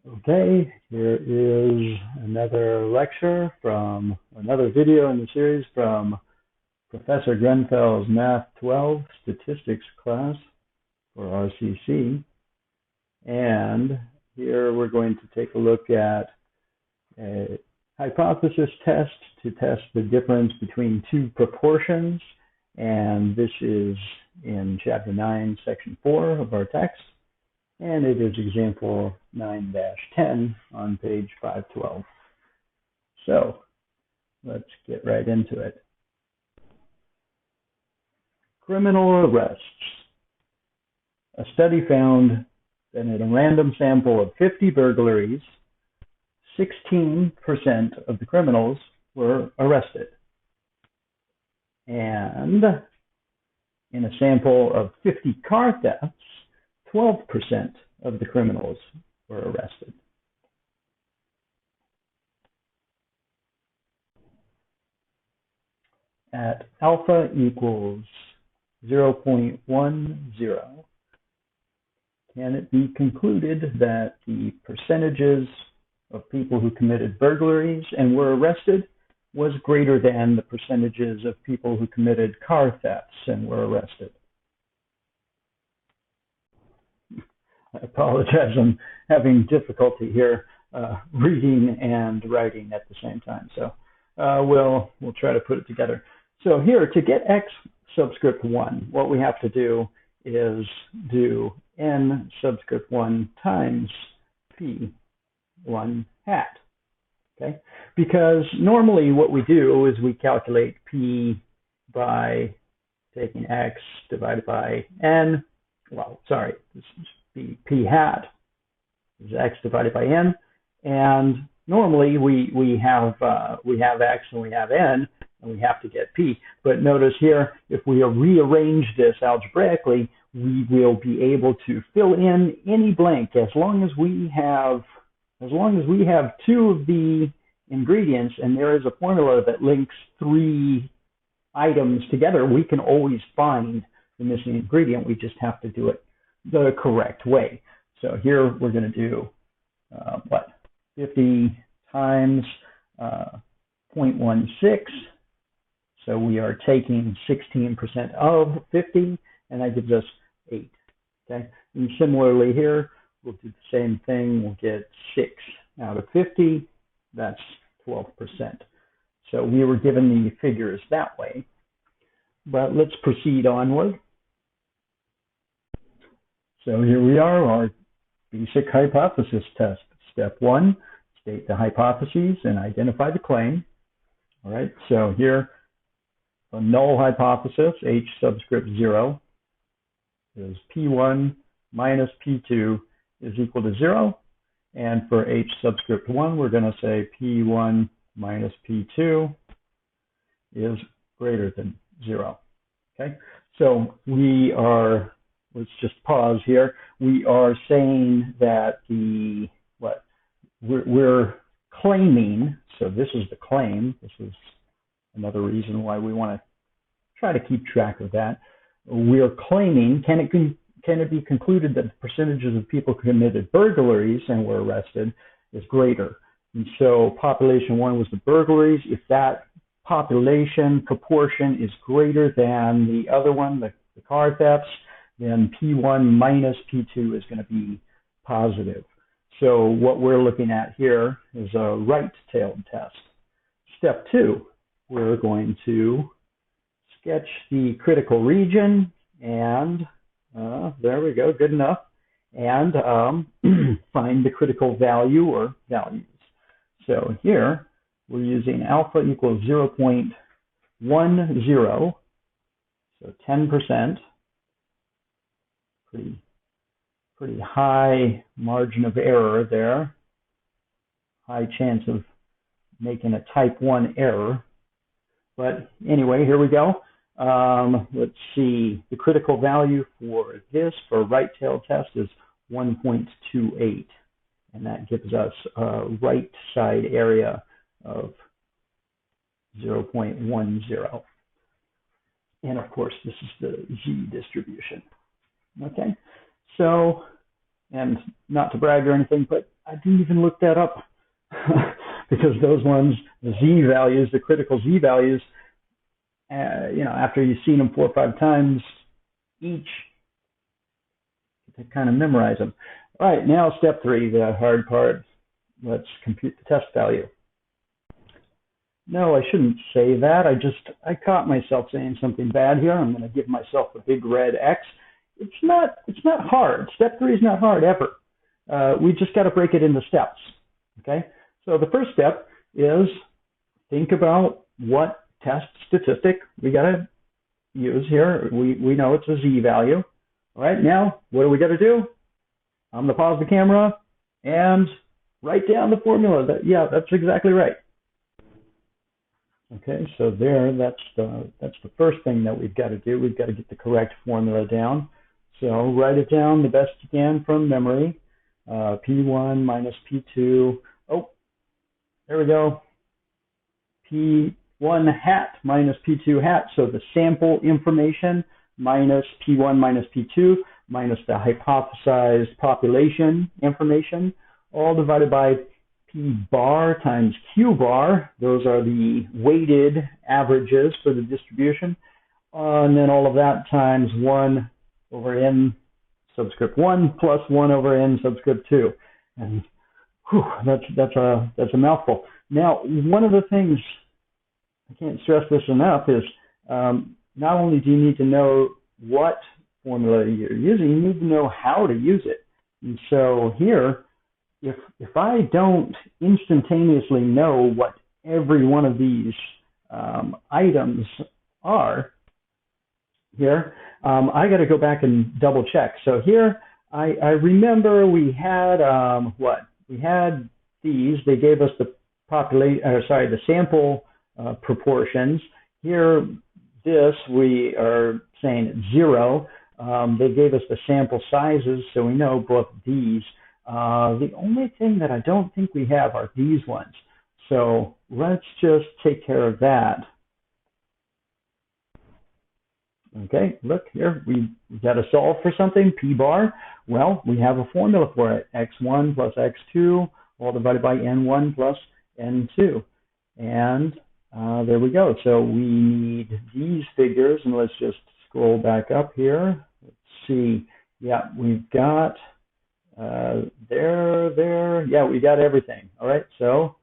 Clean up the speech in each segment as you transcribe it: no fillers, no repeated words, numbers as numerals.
Okay, here is another lecture from another video in the series from Professor Grenfell's Math 12 Statistics class for RCC. And here we're going to take a look at a hypothesis test to test the difference between two proportions. And this is in Chapter 9, Section 4 of our text. And it is example 9-10 on page 512. So let's get right into it. Criminal arrests. A study found that in a random sample of 50 burglaries, 16% of the criminals were arrested. And in a sample of 50 car thefts, 12% of the criminals were arrested. At alpha equals 0.10, can it be concluded that the percentages of people who committed burglaries and were arrested was greater than the percentages of people who committed car thefts and were arrested? I apologize, I'm having difficulty here reading and writing at the same time. So we'll try to put it together. So here, to get x subscript 1, what we have to do is do n subscript 1 times p1 hat. Okay? Because normally what we do is we calculate p by taking x divided by n. Well, sorry, this is p hat is x divided by n, and normally we have x and we have n, and we have to get p. But notice here, if we rearrange this algebraically, we will be able to fill in any blank as long as we have two of the ingredients, and there is a formula that links three items together. We can always find the missing ingredient. We just have to do it the correct way. So here we're going to do 50 times 0.16. So we are taking 16% of 50, and that gives us 8. Okay. And similarly here, we'll do the same thing. We'll get 6 out of 50. That's 12%. So we were given the figures that way. But let's proceed onward. So here we are, our basic hypothesis test. Step 1, state the hypotheses and identify the claim. All right, so here, a null hypothesis, h subscript 0, is p1 minus p2 is equal to 0. And for h subscript 1, we're going to say p1 minus p2 is greater than 0. Okay, so we are, let's just pause here. We are saying that we're claiming, so this is the claim. This is another reason why we want to try to keep track of that. We're claiming, can it be concluded that the percentages of people who committed burglaries and were arrested is greater? And so population 1 was the burglaries. If that population proportion is greater than the other one, the car thefts, then P1 minus P2 is going to be positive. So what we're looking at here is a right-tailed test. Step 2, we're going to sketch the critical region, and there we go, good enough, and find the critical value or values. So here, we're using alpha equals 0.10, so 10%. Pretty high margin of error there. High chance of making a type 1 error. But anyway, here we go. Let's see. The critical value for this, for right-tailed test, is 1.28. And that gives us a right side area of 0.10. And of course, this is the Z distribution. Okay, so And not to brag or anything, but I didn't even look that up because those ones, the Z values, the critical Z values, after you've seen them 4 or 5 times each, to kind of memorize them. All right, now step 3, the hard part. Let's compute the test value. No, I shouldn't say that. I caught myself saying something bad here. I'm going to give myself a big red X. It's not hard. Step 3 is not hard ever. We just got to break it into steps. Okay. So the first step is think about what test statistic we got to use here. We know it's a Z value. All right. Now, what do we got to do? I'm going to pause the camera and write down the formula. That's exactly right. Okay, so that's the first thing that we've got to do. We've got to get the correct formula down. So write it down the best you can from memory. P1 minus P2. Oh, there we go. P1 hat minus P2 hat. So the sample information minus P1 minus P2 minus the hypothesized population information, all divided by P bar times Q bar. Those are the weighted averages for the distribution. And then all of that times 1 over n subscript 1 plus 1 over n subscript 2. And that's a mouthful. Now, one of the things, I can't stress this enough, is not only do you need to know what formula you're using, you need to know how to use it. And so here, if I don't instantaneously know what every one of these items are here, I got to go back and double check. So here, I remember we had we had these. They gave us the the sample proportions. Here, we are saying 0. They gave us the sample sizes, so we know both these. The only thing that I don't think we have are these ones. So let's just take care of that. Okay, look here, we got to solve for something, P bar. Well, we have a formula for it, x1 plus x2, all divided by n1 plus n2. And there we go. So we need these figures, and let's just scroll back up here. Let's see. Yeah, we've got there. Yeah, we got everything. All right, so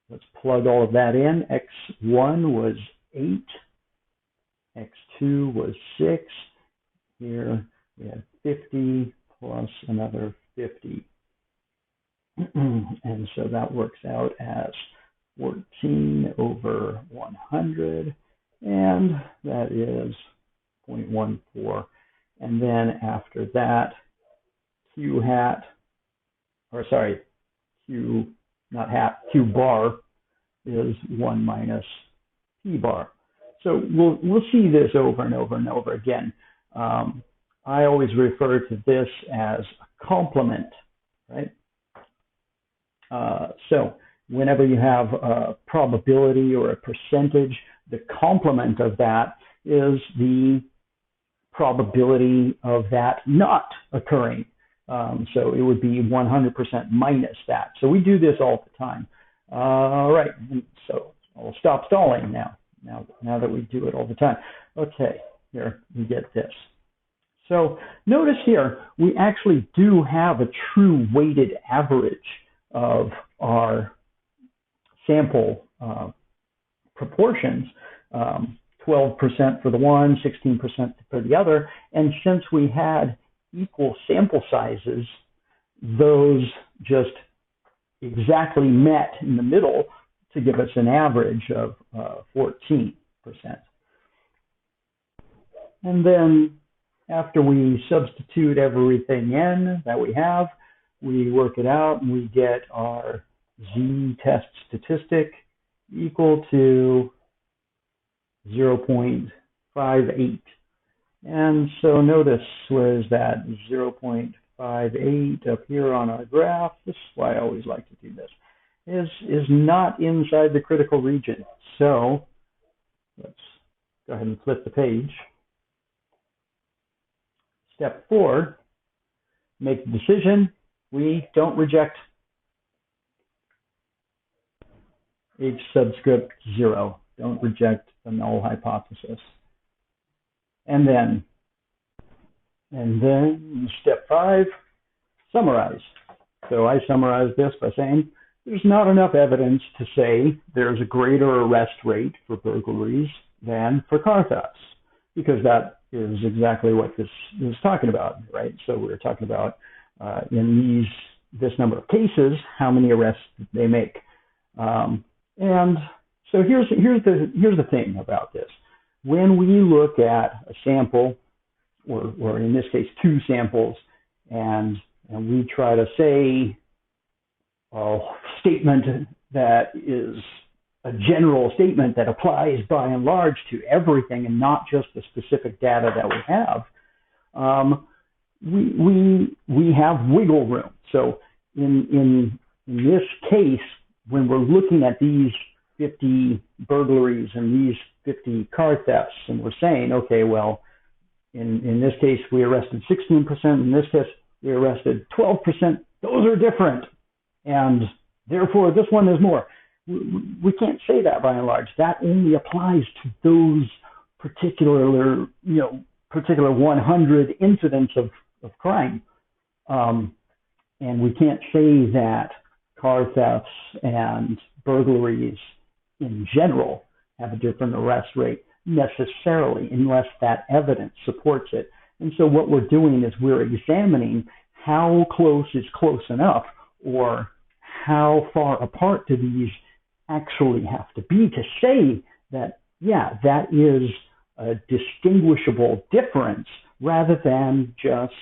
let's plug all of that in. X1 was 8. X2 was 6. Here we had 50 plus another 50. And so that works out as 14 over 100. And that is 0.14. And then after that, Q bar is 1 minus P bar. So we'll see this over and over and over again. I always refer to this as a complement, right? So whenever you have a probability or a percentage, the complement of that is the probability of that not occurring. So it would be 100% minus that. So we do this all the time. All right, and so I'll stop stalling now that we do it all the time. Okay, here we get this. So notice here, we actually do have a true weighted average of our sample proportions, 12% for the one, 16% for the other. And since we had equal sample sizes, those just exactly met in the middle to give us an average of 14%. And then after we substitute everything in that we have, we work it out and we get our z-test statistic equal to 0.58. And so notice, where is that? 0.58 up here on our graph. This is why I always like to do this. Is not inside the critical region. So let's go ahead and flip the page. Step 4, make the decision. We don't reject H subscript 0. Don't reject the null hypothesis. And then step 5, summarize. So I summarize this by saying there's not enough evidence to say there's a greater arrest rate for burglaries than for car thefts, because that is exactly what this is talking about, right? So we're talking about in this number of cases, how many arrests they make. And so here's the thing about this. When we look at a sample, or in this case, 2 samples, and we try to say a statement that is a general statement that applies by and large to everything and not just the specific data that we have, we have wiggle room. So in this case, when we're looking at these 50 burglaries and these 50 car thefts, and we're saying, okay, well, in this case, we arrested 16%. In this case, we arrested 12%. Those are different. And therefore, this one is more. We can't say that by and large. That only applies to those particular 100 incidents of crime. And we can't say that car thefts and burglaries in general have a different arrest rate necessarily, unless that evidence supports it. And so what we're doing is we're examining how close is close enough, or how far apart do these actually have to be to say that, yeah, that is a distinguishable difference, rather than just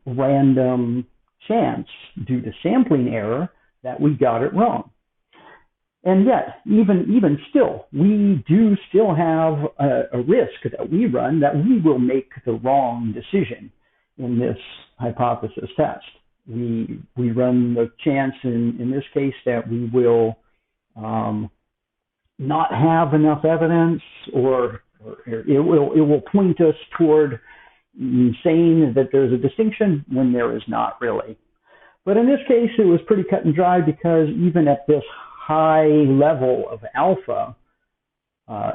random chance due to sampling error that we got it wrong. And yet, even still, we do still have a risk that we run that we will make the wrong decision in this hypothesis test. We run the chance in this case that we will not have enough evidence, or it will point us toward saying that there's a distinction when there is not really. But in this case, it was pretty cut and dry, because even at this high level of alpha,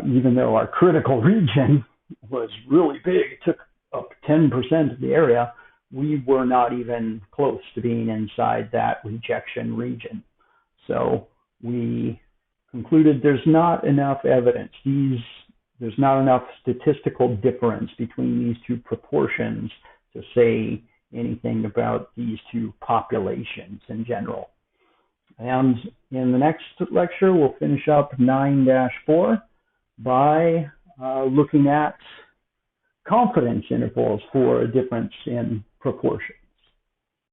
even though our critical region was really big, it took up 10% of the area, we were not even close to being inside that rejection region. So we concluded there's not enough evidence. There's not enough statistical difference between these 2 proportions to say anything about these 2 populations in general. And in the next lecture, we'll finish up 9-4 by looking at confidence intervals for a difference in proportion.